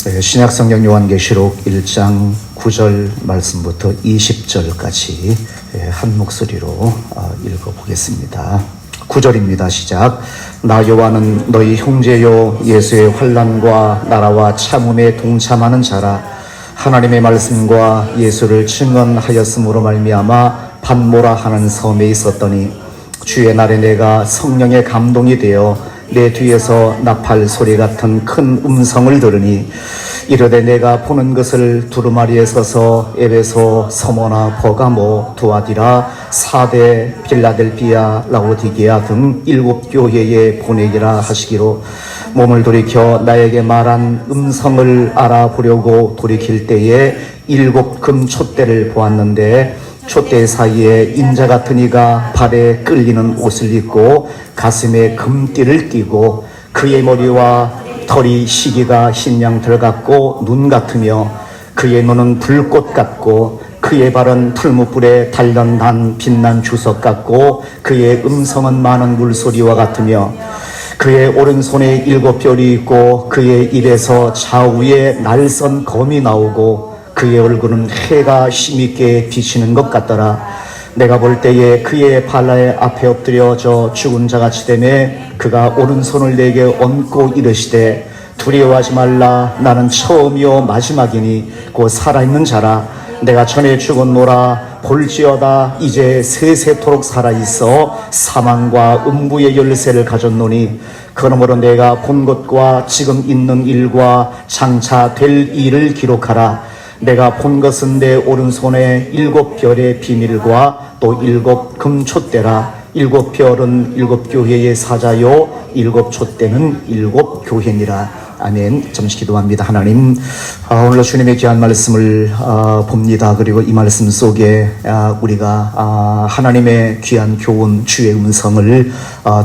신약성경 요한계시록 1장 9절 말씀부터 20절까지 한 목소리로 읽어보겠습니다. 9절입니다. 시작. 나 요한은 너희 형제요 예수의 환난과 나라와 참음에 동참하는 자라. 하나님의 말씀과 예수를 증언하였으므로 말미암아 반모라 하는 섬에 있었더니 주의 날에 내가 성령의 감동이 되어 내 뒤에서 나팔 소리 같은 큰 음성을 들으니 이르되 내가 보는 것을 두루마리에 서서 에베소, 서모나, 버가모, 두아디라, 사대, 빌라델비아, 라오디게아 등 7교회에 보내기라 하시기로 몸을 돌이켜 나에게 말한 음성을 알아보려고 돌이킬 때에 7 금촛대를 보았는데 촛대 사이에 인자 같은 이가 발에 끌리는 옷을 입고 가슴에 금띠를 띠고 그의 머리와 털이 시기가 흰 양털 같고 눈 같으며 그의 눈은 불꽃 같고 그의 발은 풀무불에 단련한 빛난 주석 같고 그의 음성은 많은 물소리와 같으며 그의 오른손에 7별이 있고 그의 입에서 좌우에 날선 검이 나오고 그의 얼굴은 해가 힘있게 비치는 것 같더라. 내가 볼 때에 그의 발라의 앞에 엎드려 저 죽은 자같이 되매 그가 오른손을 내게 얹고 이르시되 두려워하지 말라. 나는 처음이요 마지막이니 곧 살아있는 자라. 내가 전에 죽었노라. 볼지어다 이제 세세토록 살아있어 사망과 음부의 열쇠를 가졌노니 그러므로 내가 본 것과 지금 있는 일과 장차 될 일을 기록하라. 내가 본 것은 내 오른손에 7별의 비밀과 또 7 금촛대라. 7별은 7교회의 사자요 7 촛대는 7 교회니라. 아멘. 잠시 기도합니다. 하나님, 오늘 주님의 귀한 말씀을 봅니다. 그리고 이 말씀 속에 우리가 하나님의 귀한 교훈, 주의 음성을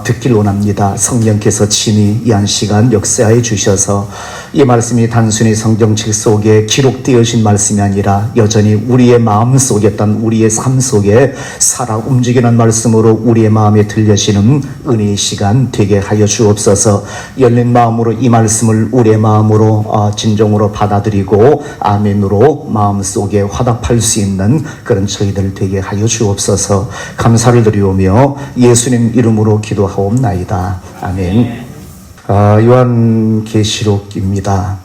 듣길 원합니다. 성령께서 친히 이 한 시간 역사해 주셔서 이 말씀이 단순히 성경책 속에 기록되어진 말씀이 아니라 여전히 우리의 마음 속에 있던 우리의 삶 속에 살아 움직이는 말씀으로 우리의 마음에 들려지는 은혜의 시간 되게 하여 주옵소서. 열린 마음으로 이 말씀을 우리의 마음으로 진정으로 받아들이고 아멘으로 마음속에 화답할 수 있는 그런 저희들 되게 하여 주옵소서. 감사를 드리오며 예수님 이름으로 기도하옵나이다. 아멘. 요한계시록입니다.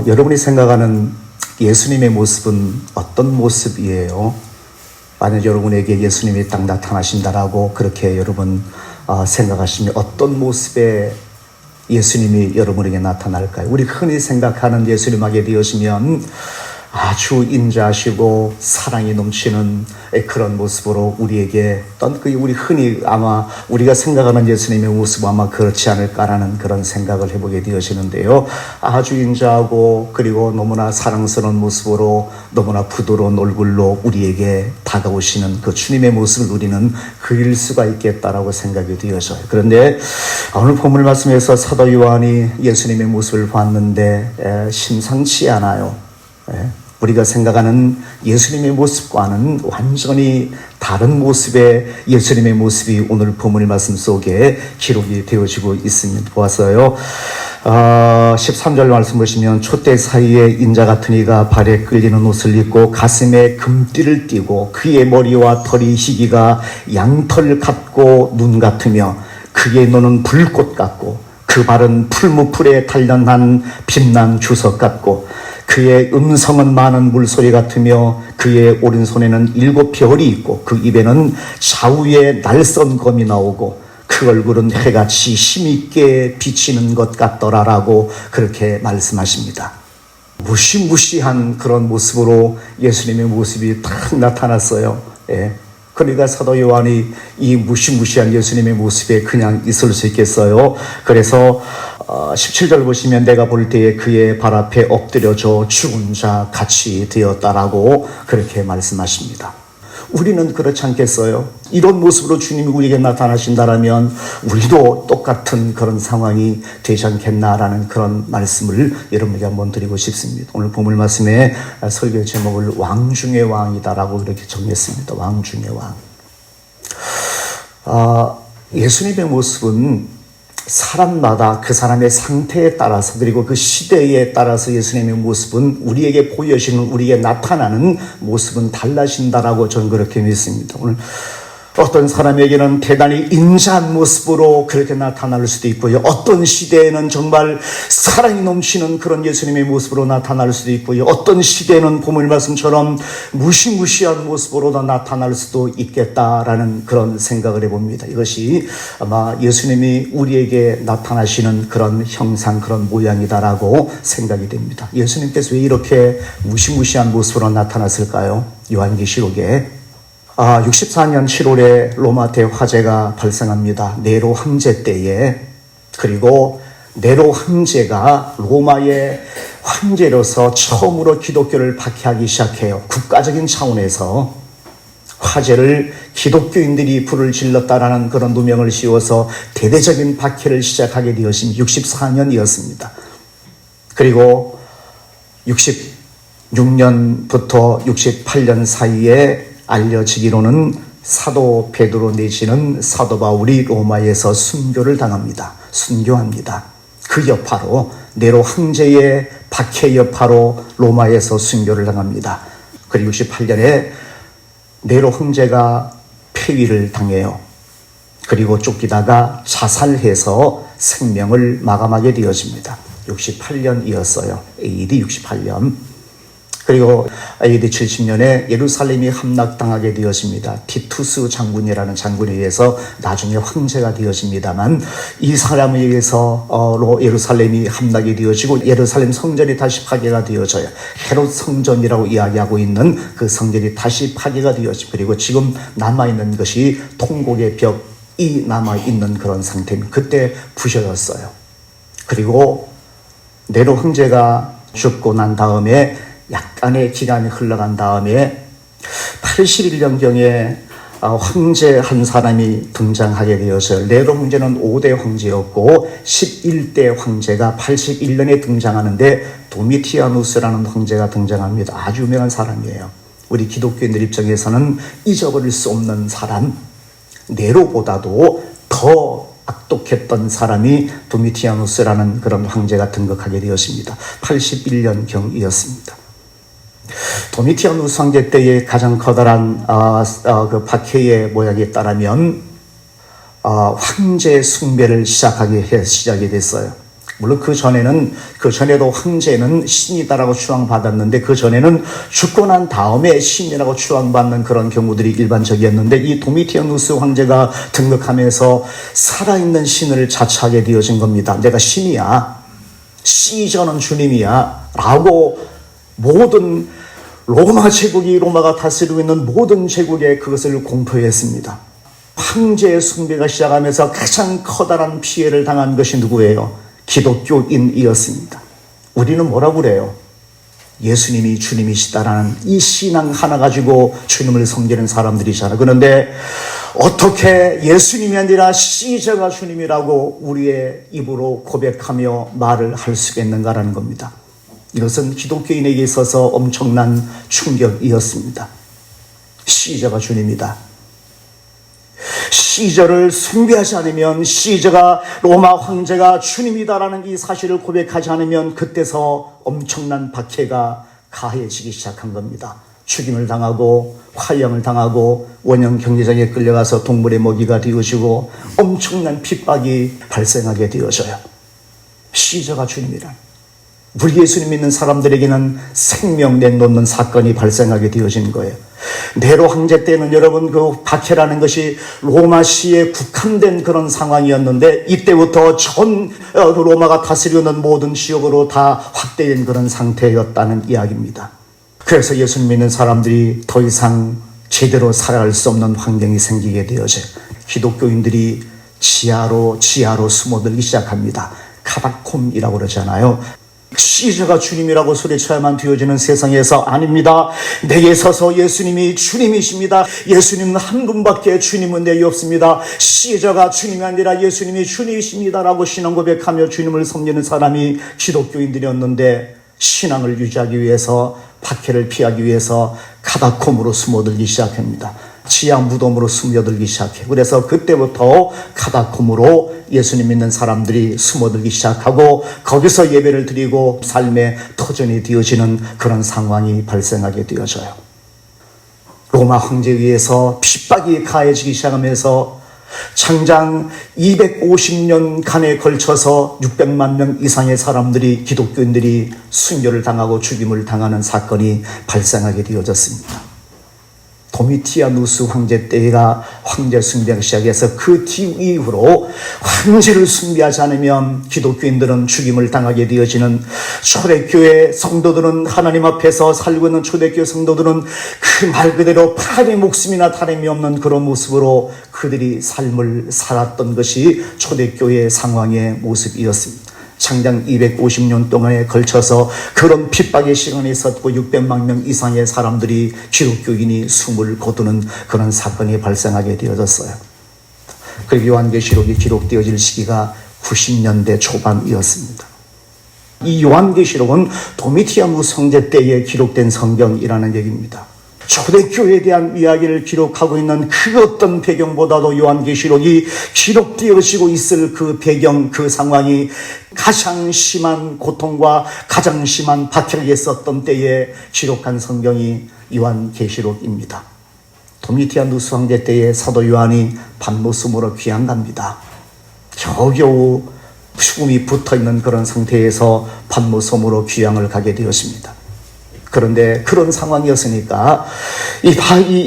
여러분이 생각하는 예수님의 모습은 어떤 모습이에요? 만약 여러분에게 예수님이 딱 나타나신다라고 그렇게 여러분 생각하시면 어떤 모습의 예수님이 여러분에게 나타날까요? 우리 흔히 생각하는 예수님에게 되어지면 아주 인자하시고 사랑이 넘치는 그런 모습으로 우리에게 우리 흔히 아마 우리가 생각하는 예수님의 모습은 아마 그렇지 않을까라는 그런 생각을 해보게 되어지는데요. 아주 인자하고 그리고 너무나 사랑스러운 모습으로 너무나 부드러운 얼굴로 우리에게 다가오시는 그 주님의 모습을 우리는 그릴 수가 있겠다라고 생각이 되어져요. 그런데 오늘 본문 말씀에서 사도 요한이 예수님의 모습을 봤는데 심상치 않아요. 우리가 생각하는 예수님의 모습과는 완전히 다른 모습의 예수님의 모습이 오늘 본문 말씀 속에 기록이 되어지고 있습니다. 보았어요. 13절 말씀 보시면 촛대 사이에 인자 같은 이가 발에 끌리는 옷을 입고 가슴에 금띠를 띠고 그의 머리와 털이 희기가 양털 같고 눈 같으며 그의 눈은 불꽃 같고 그 발은 풀무풀에 단련한 빛난 주석 같고 그의 음성은 많은 물소리 같으며 그의 오른손에는 7별이 있고 그 입에는 좌우에 날선 검이 나오고 그 얼굴은 해같이 힘있게 비치는 것 같더라라고 그렇게 말씀하십니다. 무시무시한 그런 모습으로 예수님의 모습이 딱 나타났어요. 그러니까 사도 요한이 이 무시무시한 예수님의 모습에 그냥 있을 수 있겠어요. 그래서 17절 보시면 내가 볼 때에 그의 발 앞에 엎드려져 죽은 자 같이 되었다라고 그렇게 말씀하십니다. 우리는 그렇지 않겠어요? 이런 모습으로 주님이 우리에게 나타나신다라면 우리도 똑같은 그런 상황이 되지 않겠나라는 그런 말씀을 여러분에게 한번 드리고 싶습니다. 오늘 본문 말씀에 설교 제목을 왕 중의 왕이다라고 이렇게 정했습니다. 왕 중의 왕. 예수님의 모습은 사람마다 그 사람의 상태에 따라서 그리고 그 시대에 따라서 예수님의 모습은 우리에게 보여지는 우리에게 나타나는 모습은 달라진다라고 저는 그렇게 믿습니다. 오늘 어떤 사람에게는 대단히 인자한 모습으로 그렇게 나타날 수도 있고요. 어떤 시대에는 정말 사랑이 넘치는 그런 예수님의 모습으로 나타날 수도 있고요. 어떤 시대에는 보물 말씀처럼 무시무시한 모습으로 나타날 수도 있겠다라는 그런 생각을 해봅니다. 이것이 아마 예수님이 우리에게 나타나시는 그런 형상, 그런 모양이다라고 생각이 됩니다. 예수님께서 왜 이렇게 무시무시한 모습으로 나타났을까요? 요한계시록에 64년 7월에 로마 대화재가 발생합니다. 네로 황제 때에. 그리고 네로 황제가 로마의 황제로서 처음으로 기독교를 박해하기 시작해요. 국가적인 차원에서 화재를 기독교인들이 불을 질렀다라는 그런 누명을 씌워서 대대적인 박해를 시작하게 되었습니다. 64년이었습니다. 그리고 66년부터 68년 사이에 알려지기로는 사도 베드로 내지는 사도 바울이 로마에서 순교를 당합니다. 순교합니다. 그 여파로 네로 황제의 박해 여파로 로마에서 순교를 당합니다. 그리고 68년에 네로 황제가 폐위를 당해요. 그리고 쫓기다가 자살해서 생명을 마감하게 되어집니다. 68년이었어요. AD 68년. 그리고 AD 70년에 예루살렘이 함락당하게 되어집니다. 티투스 장군이라는 장군에 의해서 나중에 황제가 되어집니다만 이 사람에 의해서 예루살렘이 함락이 되어지고 예루살렘 성전이 다시 파괴가 되어져요. 헤롯 성전이라고 이야기하고 있는 그 성전이 다시 파괴가 되어집니다. 그리고 지금 남아있는 것이 통곡의 벽이 남아있는 그런 상태입니다. 그때 부셔졌어요. 그리고 네로 황제가 죽고 난 다음에 약간의 기간이 흘러간 다음에 81년경에 황제 한 사람이 등장하게 되어서 네로 황제는 5대 황제였고 11대 황제가 81년에 등장하는데 도미티아누스라는 황제가 등장합니다. 아주 유명한 사람이에요. 우리 기독교인들 입장에서는 잊어버릴 수 없는 사람, 네로보다도 더 악독했던 사람이 도미티아누스라는 그런 황제가 등극하게 되었습니다. 81년경이었습니다. 도미티아누스 황제 때의 가장 커다란 그 박해의 모양에 따르면 황제 숭배를 시작이 됐어요. 물론 그 전에도 황제는 신이다라고 추앙받았는데 그 전에는 죽고 난 다음에 신이라고 추앙받는 그런 경우들이 일반적이었는데 이 도미티아누스 황제가 등극하면서 살아있는 신을 자처하게 되어진 겁니다. 내가 신이야, 시저는 주님이야 라고 모든 로마 제국이 로마가 다스리고 있는 모든 제국에 그것을 공표했습니다. 황제의 숭배가 시작하면서 가장 커다란 피해를 당한 것이 누구예요? 기독교인이었습니다. 우리는 뭐라고 그래요? 예수님이 주님이시다라는 이 신앙 하나 가지고 주님을 섬기는 사람들이잖아요. 그런데 어떻게 예수님이 아니라 시저가 주님이라고 우리의 입으로 고백하며 말을 할 수 있는가라는 겁니다. 이것은 기독교인에게 있어서 엄청난 충격이었습니다. 시저가 주님이다. 시저를 숭배하지 않으면, 시저가 로마 황제가 주님이다라는 이 사실을 고백하지 않으면 그때서 엄청난 박해가 가해지기 시작한 겁니다. 죽임을 당하고 화형을 당하고 원형 경제장에 끌려가서 동물의 먹이가 되어지고 엄청난 핍박이 발생하게 되어져요. 시저가 주님이란, 우리 예수님 믿는 사람들에게는 생명 내놓는 사건이 발생하게 되어진 거예요. 네로 황제 때는 여러분 그 박해라는 것이 로마시에 국한된 그런 상황이었는데 이때부터 전 로마가 다스리는 모든 지역으로 다 확대된 그런 상태였다는 이야기입니다. 그래서 예수님 믿는 사람들이 더 이상 제대로 살아갈 수 없는 환경이 생기게 되어져요. 기독교인들이 지하로 숨어들기 시작합니다. 카다콤이라고 그러잖아요. 시저가 주님이라고 소리쳐야만 되어지는 세상에서 아닙니다. 내게 서서 예수님이 주님이십니다. 예수님은 한 분밖에 주님은 내게 없습니다. 시저가 주님이 아니라 예수님이 주님이십니다라고 신앙 고백하며 주님을 섬기는 사람이 기독교인들이었는데 신앙을 유지하기 위해서, 박해를 피하기 위해서 카다콤으로 숨어들기 시작합니다. 지하 무덤으로 숨겨들기 시작해요. 그래서 그때부터 카타콤으로 예수님 믿는 사람들이 숨어들기 시작하고 거기서 예배를 드리고 삶의 터전이 되어지는 그런 상황이 발생하게 되어져요. 로마 황제에 의해서 핍박이 가해지기 시작하면서 장장 250년간에 걸쳐서 600만 명 이상의 사람들이, 기독교인들이 순교를 당하고 죽임을 당하는 사건이 발생하게 되어졌습니다. 도미티아누스 황제 때가 황제 숭배하기 시작해서 그 이후로 황제를 숭배하지 않으면 기독교인들은 죽임을 당하게 되어지는, 초대교회 성도들은, 하나님 앞에서 살고 있는 초대교회 성도들은 그 말 그대로 파람의 목숨이나 다름이 없는 그런 모습으로 그들이 삶을 살았던 것이 초대교회의 상황의 모습이었습니다. 장장 250년 동안에 걸쳐서 그런 핍박의 시간이 있었고 600만 명 이상의 사람들이, 기독교인이 숨을 거두는 그런 사건이 발생하게 되어졌어요. 그리고 요한계시록이 기록되어질 시기가 90년대 초반이었습니다. 이 요한계시록은 도미티아누스 황제 때에 기록된 성경이라는 얘기입니다. 초대교회에 대한 이야기를 기록하고 있는 그 어떤 배경보다도 요한계시록이 기록되어지고 있을 그 배경, 그 상황이 가장 심한 고통과 가장 심한 박해를 했었던 때에 기록한 성경이 요한계시록입니다. 도미티아누스 황제 때에 사도 요한이 반모섬으로 귀양 갑니다. 겨우겨우 죽음이 붙어있는 그런 상태에서 반모섬으로 귀양을 가게 되었습니다. 그런데 그런 상황이었으니까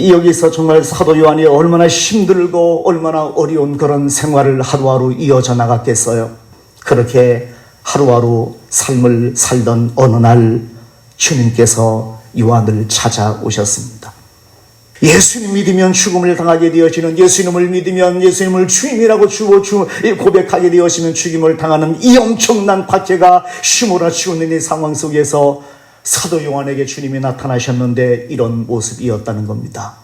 여기서 정말 사도 요한이 얼마나 힘들고 얼마나 어려운 그런 생활을 하루하루 이어져 나갔겠어요. 그렇게 하루하루 삶을 살던 어느 날 주님께서 요한을 찾아오셨습니다. 예수님 믿으면 죽음을 당하게 되어지는, 예수님을 믿으면 예수님을 주님이라고 고백하게 되어지는 죽임을 당하는 이 엄청난 박해가 휘몰아치고 있는 이 상황 속에서 사도 요한에게 주님이 나타나셨는데 이런 모습이었다는 겁니다.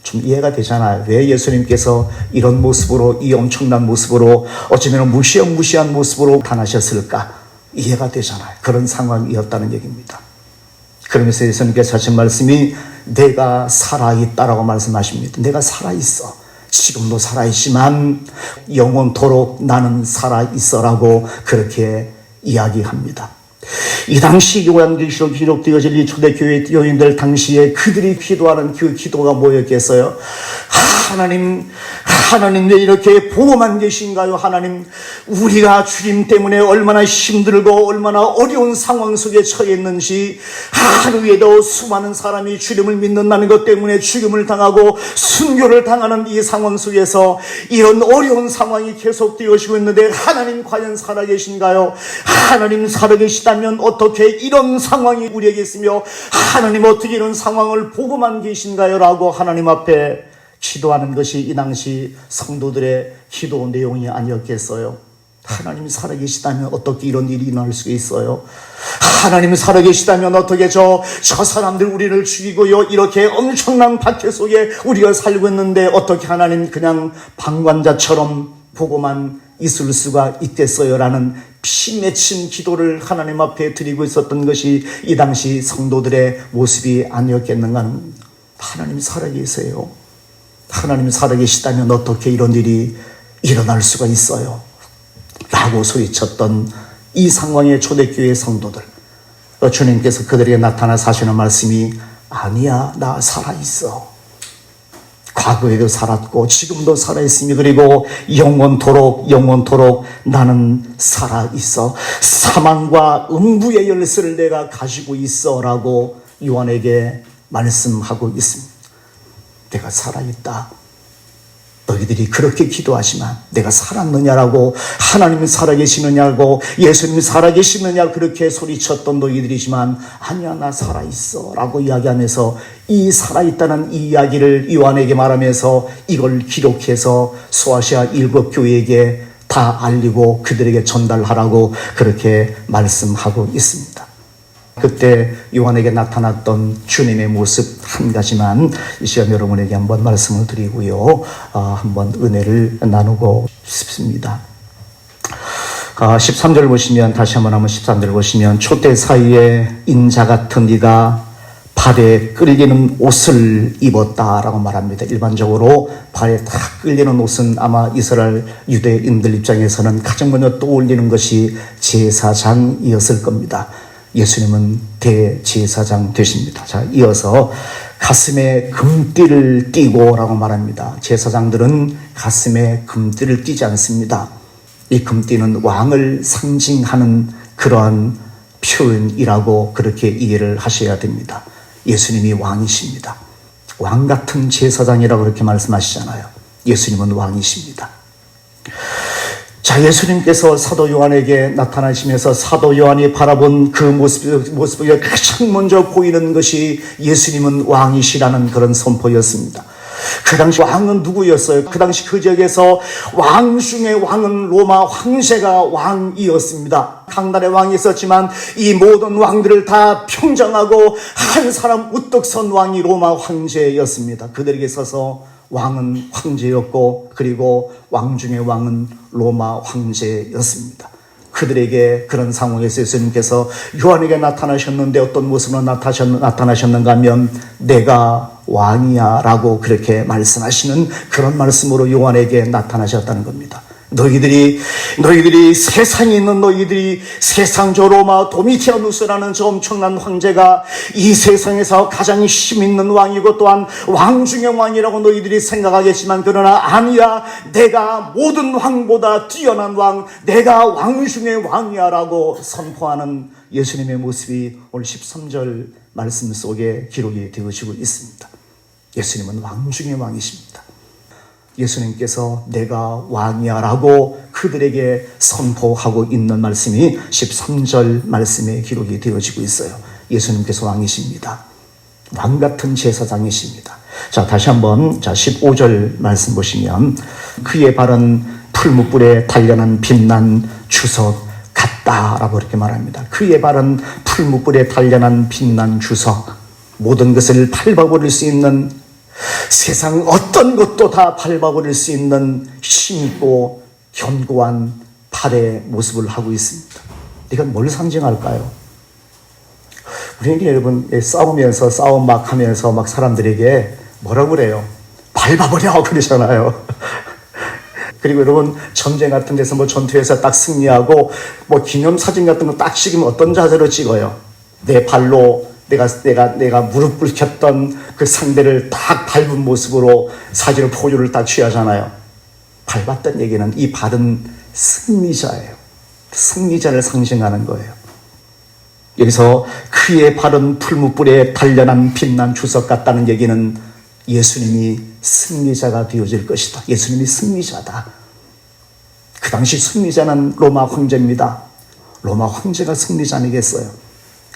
좀 이해가 되잖아요. 왜 예수님께서 이런 모습으로, 이 엄청난 모습으로, 어쩌면 무시한 모습으로 나타나셨을까? 이해가 되잖아요. 그런 상황이었다는 얘기입니다. 그러면서 예수님께서 하신 말씀이 내가 살아있다라고 말씀하십니다. 내가 살아있어. 지금도 살아있지만 영원토록 나는 살아있어라고 그렇게 이야기합니다. 이 당시 요한계시록 기록되어질 이 초대교회 교인들 당시에 그들이 기도하는 그 기도가 뭐였겠어요? 하나님 왜 이렇게 보호만 계신가요? 하나님, 우리가 주님 때문에 얼마나 힘들고 얼마나 어려운 상황 속에 처해 있는지, 하루에도 수많은 사람이 주님을 믿는다는 것 때문에 죽임을 당하고 순교를 당하는 이 상황 속에서 이런 어려운 상황이 계속되어지고 있는데 하나님 과연 살아계신가요? 하나님 살아계시다면 어떻게 이런 상황이 우리에게 있으며 하나님 어떻게 이런 상황을 보고만 계신가요? 라고 하나님 앞에 기도하는 것이 이 당시 성도들의 기도 내용이 아니었겠어요? 하나님 살아계시다면 어떻게 이런 일이 일어날 수 있어요? 하나님 살아계시다면 어떻게 저 사람들 우리를 죽이고요, 이렇게 엄청난 박해 속에 우리가 살고 있는데 어떻게 하나님 그냥 방관자처럼 보고만 있을 수가 있겠어요? 라는 피 맺힌 기도를 하나님 앞에 드리고 있었던 것이 이 당시 성도들의 모습이 아니었겠는가 하는, 하나님 살아계세요. 하나님 살아계시다면 어떻게 이런 일이 일어날 수가 있어요? 라고 소리쳤던 이 상황의 초대교회 성도들, 주님께서 그들에게 나타나서 하시는 말씀이 아니야, 나 살아있어. 과거에도 살았고 지금도 살아있으니 그리고 영원토록 나는 살아있어. 사망과 음부의 열쇠를 내가 가지고 있어 라고 요한에게 말씀하고 있습니다. 내가 살아있다. 너희들이 그렇게 기도하지만 내가 살았느냐라고, 하나님이 살아계시느냐고, 예수님이 살아계시느냐 그렇게 소리쳤던 너희들이지만 아니야, 나 살아있어 라고 이야기하면서 이 살아있다는 이 이야기를 요한에게 말하면서 이걸 기록해서 소아시아 일곱 교회에게 다 알리고 그들에게 전달하라고 그렇게 말씀하고 있습니다. 그때 요한에게 나타났던 주님의 모습 한 가지만 이 시간 여러분에게 한번 말씀을 드리고요, 한번 은혜를 나누고 싶습니다. 13절 보시면, 다시 한번 13절 보시면, 촛대 사이에 인자 같은 이가 발에 끌리는 옷을 입었다라고 말합니다. 일반적으로 발에 딱 끌리는 옷은 아마 이스라엘 유대인들 입장에서는 가장 먼저 떠올리는 것이 제사장이었을 겁니다. 예수님은 대제사장 되십니다. 자, 이어서 가슴에 금띠를 띠고 라고 말합니다. 제사장들은 가슴에 금띠를 띠지 않습니다. 이 금띠는 왕을 상징하는 그러한 표현이라고 그렇게 이해를 하셔야 됩니다. 예수님이 왕이십니다. 왕 같은 제사장이라고 그렇게 말씀하시잖아요. 예수님은 왕이십니다. 자, 예수님께서 사도 요한에게 나타나시면서 사도 요한이 바라본 그 모습에 가장 먼저 보이는 것이 예수님은 왕이시라는 그런 선포였습니다. 그 당시 왕은 누구였어요? 그 당시 그 지역에서 왕 중에 왕은 로마 황제가 왕이었습니다. 강단의 왕이 있었지만 이 모든 왕들을 다 평정하고 한 사람 우뚝 선 왕이 로마 황제였습니다. 그들에게 있어서 왕은 황제였고 그리고 왕 중의 왕은 로마 황제였습니다. 그들에게 그런 상황에서 예수님께서 요한에게 나타나셨는데 어떤 모습으로 나타나셨는가 하면 내가 왕이야 라고 그렇게 말씀하시는 그런 말씀으로 요한에게 나타나셨다는 겁니다. 너희들이 세상에 있는 너희들이 세상 저 로마 도미티아누스라는 저 엄청난 황제가 이 세상에서 가장 힘 있는 왕이고 또한 왕 중의 왕이라고 너희들이 생각하겠지만 그러나 아니야, 내가 모든 왕보다 뛰어난 왕, 내가 왕 중의 왕이야 라고 선포하는 예수님의 모습이 오늘 13절 말씀 속에 기록이 되어지고 있습니다. 예수님은 왕 중의 왕이십니다. 예수님께서 내가 왕이야 라고 그들에게 선포하고 있는 말씀이 13절 말씀에 기록이 되어지고 있어요. 예수님께서 왕이십니다. 왕 같은 제사장이십니다. 자, 다시 한번 15절 말씀 보시면 그의 발은 풀무불에 단련한 빛난 주석 같다라고 이렇게 말합니다. 그의 발은 풀무불에 단련한 빛난 주석, 모든 것을 밟아버릴 수 있는, 세상 어떤 것도 다 밟아버릴 수 있는 힘있고 견고한 팔의 모습을 하고 있습니다. 이건 뭘 상징할까요? 우리 여러분 싸우면서 싸움 막 하면서 막 사람들에게 뭐라고 그래요? 밟아버려 그러잖아요. 그리고 여러분 전쟁 같은 데서 뭐 전투에서 딱 승리하고 뭐 기념사진 같은 거 딱 찍으면 어떤 자세로 찍어요? 내 발로 내가 무릎 꿇혔던 그 상대를 딱 밟은 모습으로 사진을 포즈를 딱 취하잖아요. 밟았던 얘기는 이 발은 승리자예요. 승리자를 상징하는 거예요. 여기서 그의 발은 풀무불에 단련한 빛난 주석 같다는 얘기는 예수님이 승리자가 되어질 것이다. 예수님이 승리자다. 그 당시 승리자는 로마 황제입니다. 로마 황제가 승리자 아니겠어요?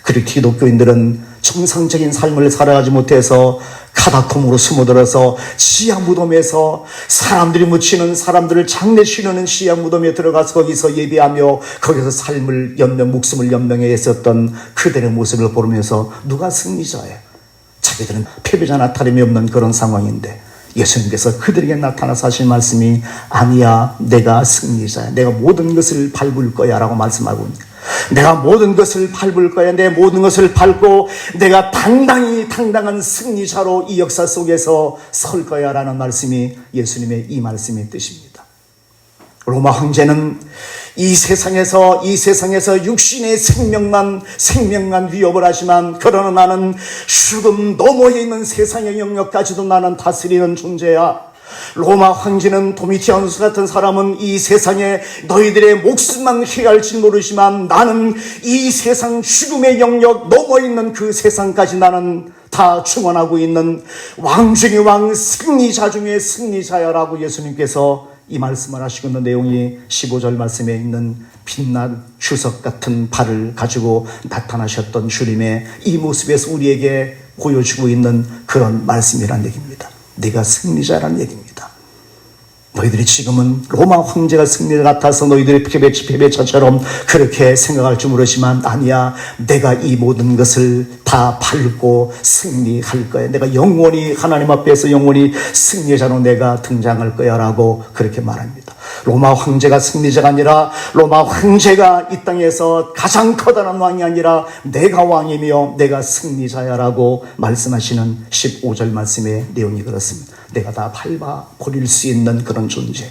그리고 기독교인들은 정상적인 삶을 살아가지 못해서 카다콤으로 숨어들어서 지하 무덤에서 사람들이 묻히는, 사람들을 장례치르는 지하 무덤에 들어가서 거기서 예배하며 거기서 삶을 목숨을 연명해 했었던 그들의 모습을 보면서 누가 승리자예요? 자기들은 패배자나 다름이 없는 그런 상황인데 예수님께서 그들에게 나타나서 하신 말씀이 아니야, 내가 승리자야, 내가 모든 것을 밟을 거야 라고 말씀하고 있습니다. 내가 모든 것을 밟을 거야. 내 모든 것을 밟고 내가 당당한 승리자로 이 역사 속에서 설 거야 라는 말씀이 예수님의 이 말씀의 뜻입니다. 로마 황제는 이 세상에서 육신의 생명만 위협을 하지만 그러나 나는 죽음 너머에 있는 세상의 영역까지도 나는 다스리는 존재야. 로마 황제는 도미티아누스 같은 사람은 이 세상에 너희들의 목숨만 해할지 모르지만 나는 이 세상 죽음의 영역 넘어 있는 그 세상까지 나는 다 충원하고 있는 왕 중의 왕, 승리자 중의 승리자야라고 예수님께서 이 말씀을 하시고 있는 내용이 15절 말씀에 있는 빛난 주석 같은 발을 가지고 나타나셨던 주님의 이 모습에서 우리에게 보여주고 있는 그런 말씀이란 얘기입니다. 네가 승리자란 얘기입니다. 너희들이 지금은 로마 황제가 승리자 같아서 너희들이 패배자처럼 그렇게 생각할 줄 모르지만 아니야. 내가 이 모든 것을 다 밟고 승리할 거야. 내가 영원히 하나님 앞에서 영원히 승리자로 내가 등장할 거야 라고 그렇게 말합니다. 로마 황제가 승리자가 아니라 로마 황제가 이 땅에서 가장 커다란 왕이 아니라 내가 왕이며 내가 승리자야라고 말씀하시는 15절 말씀의 내용이 그렇습니다. 내가 다 밟아 버릴 수 있는 그런 존재.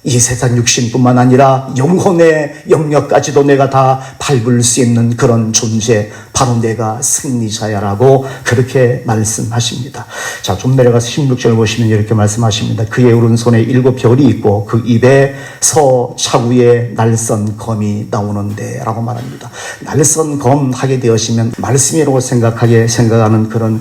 이 세상 육신뿐만 아니라 영혼의 영역까지도 내가 다 밟을 수 있는 그런 존재, 바로 내가 승리자야라고 그렇게 말씀하십니다. 자, 좀 내려가서 16절 보시면 이렇게 말씀하십니다. 그의 오른손에 7별이 있고 그 입에서 차구에 날선 검이 나오는데 라고 말합니다. 날선 검 하게 되었으면 말씀이라고 생각하는 그런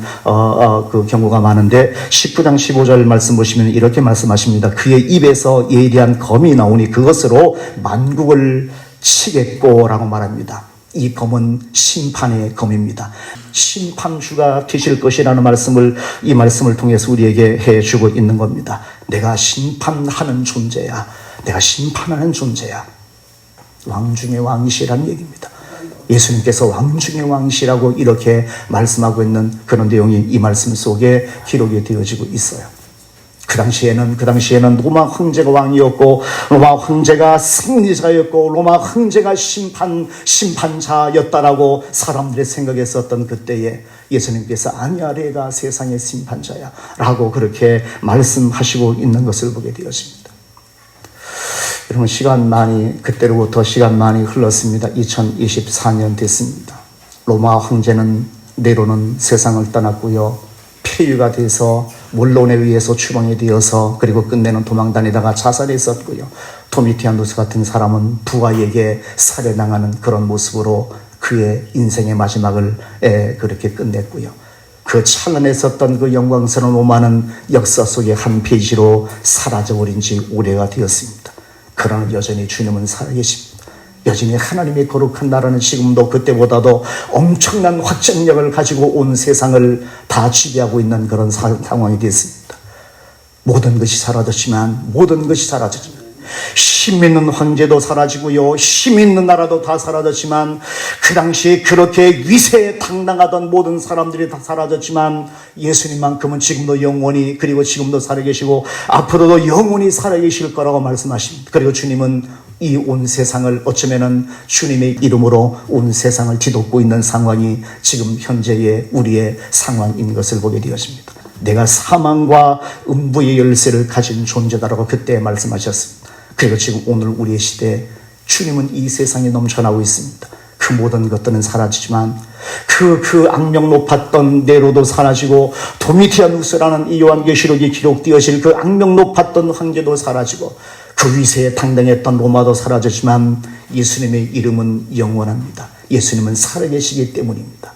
그 경우가 많은데 19장 15절 말씀 보시면 이렇게 말씀하십니다. 그의 입에서 예리한 검이 나오니 그것으로 만국을 치겠고 라고 말합니다. 이 검은 심판의 검입니다. 심판주가 되실 것이라는 말씀을 이 말씀을 통해서 우리에게 해주고 있는 겁니다. 내가 심판하는 존재야. 내가 심판하는 존재야. 왕 중의 왕이시라는 얘기입니다. 예수님께서 왕 중의 왕이시라고 이렇게 말씀하고 있는 그런 내용이 이 말씀 속에 기록이 되어지고 있어요. 그 당시에는 로마 황제가 왕이었고 로마 황제가 승리자였고 로마 황제가 심판자였다라고 사람들이 생각했었던 그때에 예수님께서 아니야, 내가 세상의 심판자야 라고 그렇게 말씀하시고 있는 것을 보게 되었습니다. 여러분, 그때로부터 시간 많이 흘렀습니다. 2024년 됐습니다. 로마 황제는 네로는 세상을 떠났고요. 폐유가 돼서 원론에 의해서 추방이 되어서 그리고 끝내는 도망다니다가 자살했었고요. 도미티아누스 같은 사람은 부하에게 살해당하는 그런 모습으로 그의 인생의 마지막을 그렇게 끝냈고요. 그 찬란했었던 그 영광스러운 로마는 역사 속의 한 페이지로 사라져버린 지 오래가 되었습니다. 그러나 여전히 주님은 살아계십니다. 여전히 하나님의 거룩한 나라는 지금도 그때보다도 엄청난 확정력을 가지고 온 세상을 다 지배하고 있는 그런 상황이 됐습니다. 모든 것이 사라졌지만 힘 있는 황제도 사라지고요, 힘 있는 나라도 다 사라졌지만 그 당시에 그렇게 위세당당하던 모든 사람들이 다 사라졌지만 예수님만큼은 지금도 영원히, 그리고 지금도 살아계시고 앞으로도 영원히 살아계실 거라고 말씀하십니다. 그리고 주님은 이 온 세상을, 어쩌면은 주님의 이름으로 온 세상을 뒤덮고 있는 상황이 지금 현재의 우리의 상황인 것을 보게 되었습니다. 내가 사망과 음부의 열쇠를 가진 존재다라고 그때 말씀하셨습니다. 그리고 지금 오늘 우리의 시대에 주님은 이 세상에 넘쳐나고 있습니다. 그 모든 것들은 사라지지만 그 악명 높았던 네로도 사라지고 도미티아누스라는 이 요한계시록에 기록되어질 그 악명 높았던 황제도 사라지고 그 위세에 당당했던 로마도 사라졌지만 예수님의 이름은 영원합니다. 예수님은 살아계시기 때문입니다.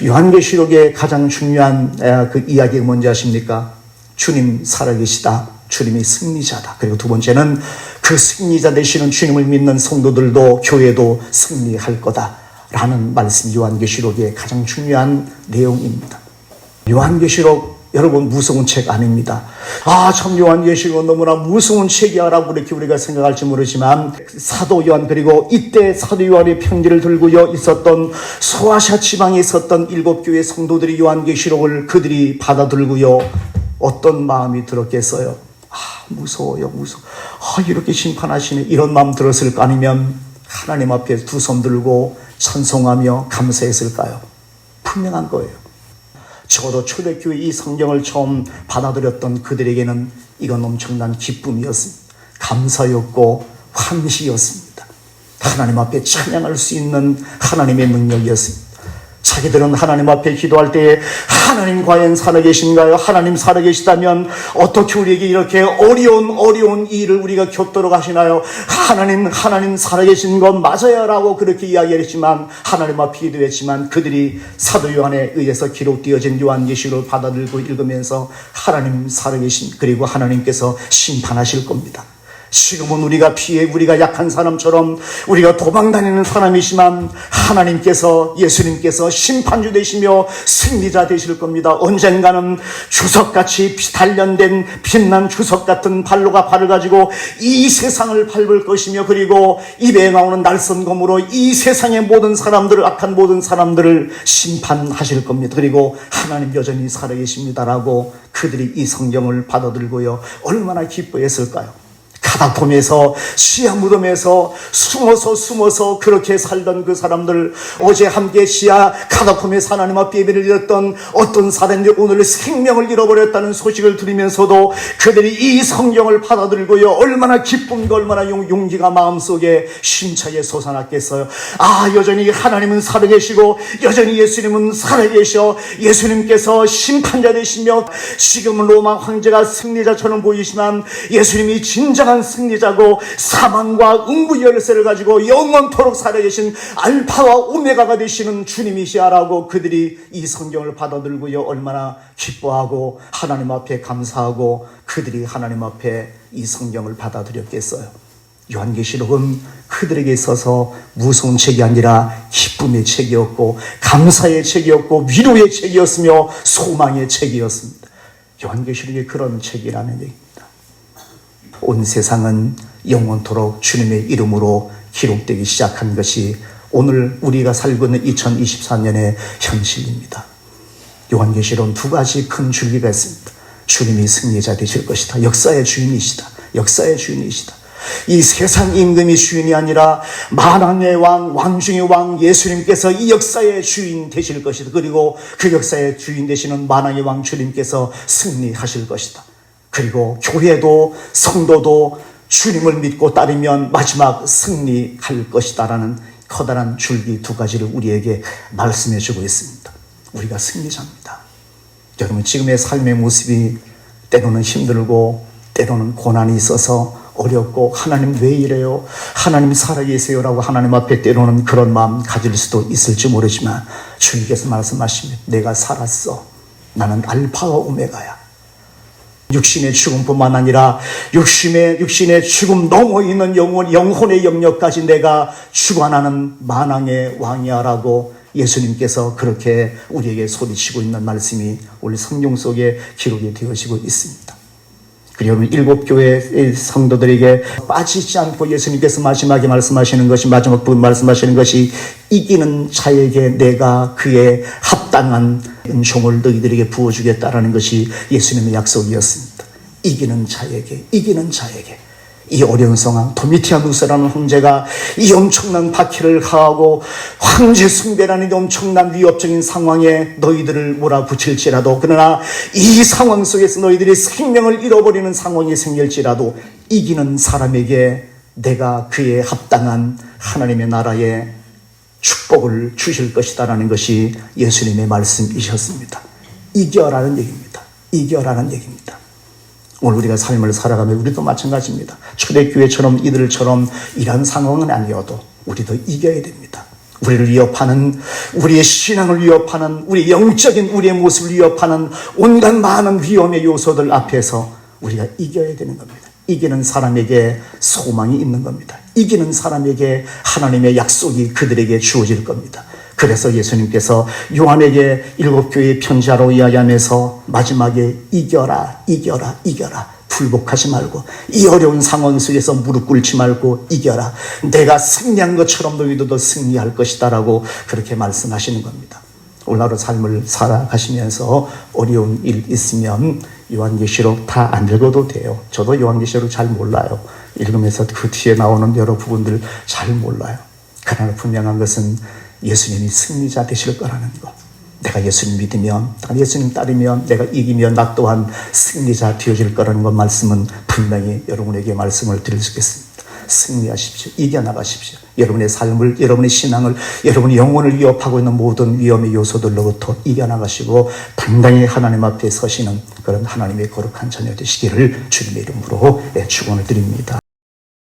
요한계시록의 가장 중요한 그 이야기가 뭔지 아십니까? 주님 살아계시다. 주님이 승리자다. 그리고 두 번째는 그 승리자 되시는 주님을 믿는 성도들도, 교회도 승리할 거다 라는 말씀이 요한계시록의 가장 중요한 내용입니다. 요한계시록 여러분 무서운 책 아닙니다. 참 요한계시록은 너무나 무서운 책이야 라고 이렇게 우리가 생각할지 모르지만 사도 요한, 그리고 이때 사도 요한의 편지를 들고 있었던 소아시아 지방에 있었던 7교회 성도들이 요한계시록을 그들이 받아들고요, 어떤 마음이 들었겠어요? 무서워요. 이렇게 심판하시네, 이런 마음 들었을까? 아니면 하나님 앞에 두 손 들고 찬송하며 감사했을까요? 분명한 거예요. 적어도 초대교회 이 성경을 처음 받아들였던 그들에게는 이건 엄청난 기쁨이었습니다. 감사였고 환희였습니다. 하나님 앞에 찬양할 수 있는 하나님의 능력이었습니다. 자기들은 하나님 앞에 기도할 때에 하나님 과연 살아계신가요? 하나님 살아계시다면 어떻게 우리에게 이렇게 어려운 일을 우리가 겪도록 하시나요? 하나님 살아계신 건 맞아요 라고 그렇게 이야기했지만, 하나님 앞에 기도했지만 그들이 사도 요한에 의해서 기록되어진 요한계시록을 받아들고 읽으면서 하나님 살아계신, 그리고 하나님께서 심판하실 겁니다. 지금은 우리가 피해 우리가 약한 사람처럼 우리가 도망다니는 사람이지만 하나님께서 예수님께서 심판주 되시며 승리자 되실 겁니다. 언젠가는 주석같이 단련된 빛난 주석 같은 발로가 발을 가지고 이 세상을 밟을 것이며 그리고 입에 나오는 날선 검으로 이 세상의 모든 사람들을 악한 모든 사람들을 심판하실 겁니다. 그리고 하나님 여전히 살아계십니다라고 그들이 이 성경을 받아들고요 얼마나 기뻐했을까요? 가닥돔에서 지하 무덤에서 숨어서 그렇게 살던 그 사람들, 어제 함께 지하 가닥돔에서 하나님 앞에 예배를 드렸던 어떤 사람들이 오늘 생명을 잃어버렸다는 소식을 들으면서도 그들이 이 성경을 받아들고요 얼마나 기쁨과 얼마나 용기가 마음속에 심차게 솟아났겠어요. 아, 여전히 하나님은 살아계시고 여전히 예수님은 살아계셔. 예수님께서 심판자 되시며 지금은 로마 황제가 승리자처럼 보이지만 예수님이 진정한 승리자고 사망과 음부 열쇠를 가지고 영원토록 살아계신 알파와 오메가가 되시는 주님이시라고 그들이 이 성경을 받아들고요 얼마나 기뻐하고 하나님 앞에 감사하고 그들이 하나님 앞에 이 성경을 받아들였겠어요. 요한계시록은 그들에게 있어서 무서운 책이 아니라 기쁨의 책이었고 감사의 책이었고 위로의 책이었으며 소망의 책이었습니다. 요한계시록이 그런 책이라는 얘기입니다. 온 세상은 영원토록 주님의 이름으로 기록되기 시작한 것이 오늘 우리가 살고 있는 2024년의 현실입니다. 요한계시록은 두 가지 큰 줄기가 있습니다. 주님이 승리자 되실 것이다. 역사의 주인이시다. 역사의 주인이시다. 이 세상 임금이 주인이 아니라 만왕의 왕, 왕중의 왕 예수님께서 이 역사의 주인 되실 것이다. 그리고 그 역사의 주인 되시는 만왕의 왕 주님께서 승리하실 것이다. 그리고 교회도 성도도 주님을 믿고 따르면 마지막 승리할 것이다라는 커다란 줄기 두 가지를 우리에게 말씀해 주고 있습니다. 우리가 승리자입니다. 여러분, 지금의 삶의 모습이 때로는 힘들고 때로는 고난이 있어서 어렵고 하나님 왜 이래요? 하나님 살아계세요라고 하나님 앞에 때로는 그런 마음 가질 수도 있을지 모르지만 주님께서 말씀하십니다. 내가 살았어. 나는 알파와 오메가야. 육신의 죽음뿐만 아니라 육신의 죽음 넘어 있는 영혼의 영역까지 내가 주관하는 만왕의 왕이야라고 예수님께서 그렇게 우리에게 소리치고 있는 말씀이 우리 성경 속에 기록이 되어지고 있습니다. 그리고 여러분, 일곱 교회의 성도들에게 빠지지 않고 예수님께서 마지막에 말씀하시는 것이, 마지막 부분 말씀하시는 것이 이기는 자에게 내가 그의 합당한 은총을 너희들에게 부어주겠다라는 것이 예수님의 약속이었습니다. 이기는 자에게. 이 어려운 상황, 도미티아누스라는 황제가 이 엄청난 박해를 가하고 황제 숭배라는 엄청난 위협적인 상황에 너희들을 몰아붙일지라도, 그러나 이 상황 속에서 너희들이 생명을 잃어버리는 상황이 생길지라도 이기는 사람에게 내가 그에 합당한 하나님의 나라의 축복을 주실 것이다라는 것이 예수님의 말씀이셨습니다. 이겨라는 얘기입니다. 이겨라는 얘기입니다. 오늘 우리가 삶을 살아가면 우리도 마찬가지입니다. 초대교회처럼 이들처럼 이런 상황은 아니어도 우리도 이겨야 됩니다. 우리를 위협하는, 우리의 신앙을 위협하는, 우리 영적인 우리의 모습을 위협하는 온갖 많은 위험의 요소들 앞에서 우리가 이겨야 되는 겁니다. 이기는 사람에게 소망이 있는 겁니다. 이기는 사람에게 하나님의 약속이 그들에게 주어질 겁니다. 그래서 예수님께서 요한에게 일곱 교회의 편지하러 이야기하면서 마지막에 이겨라. 불복하지 말고, 이 어려운 상황 속에서 무릎 꿇지 말고 이겨라. 내가 승리한 것처럼 너희들도 승리할 것이다라고 그렇게 말씀하시는 겁니다. 오늘 하루 삶을 살아가시면서 어려운 일 있으면 요한계시록 다 안 읽어도 돼요. 저도 요한계시록 잘 몰라요. 읽으면서 그 뒤에 나오는 여러 부분들 잘 몰라요. 그러나 분명한 것은 예수님이 승리자 되실 거라는 것. 내가 예수님 믿으면, 내가 예수님 따르면, 내가 이기면 나 또한 승리자 되어질 거라는 것 말씀은 분명히 여러분에게 말씀을 드릴 수 있겠습니다. 승리하십시오. 이겨나가십시오. 여러분의 삶을, 여러분의 신앙을, 여러분의 영혼을 위협하고 있는 모든 위험의 요소들로부터 이겨나가시고 당당히 하나님 앞에 서시는 그런 하나님의 거룩한 자녀 되시기를 주님의 이름으로 축원을 드립니다.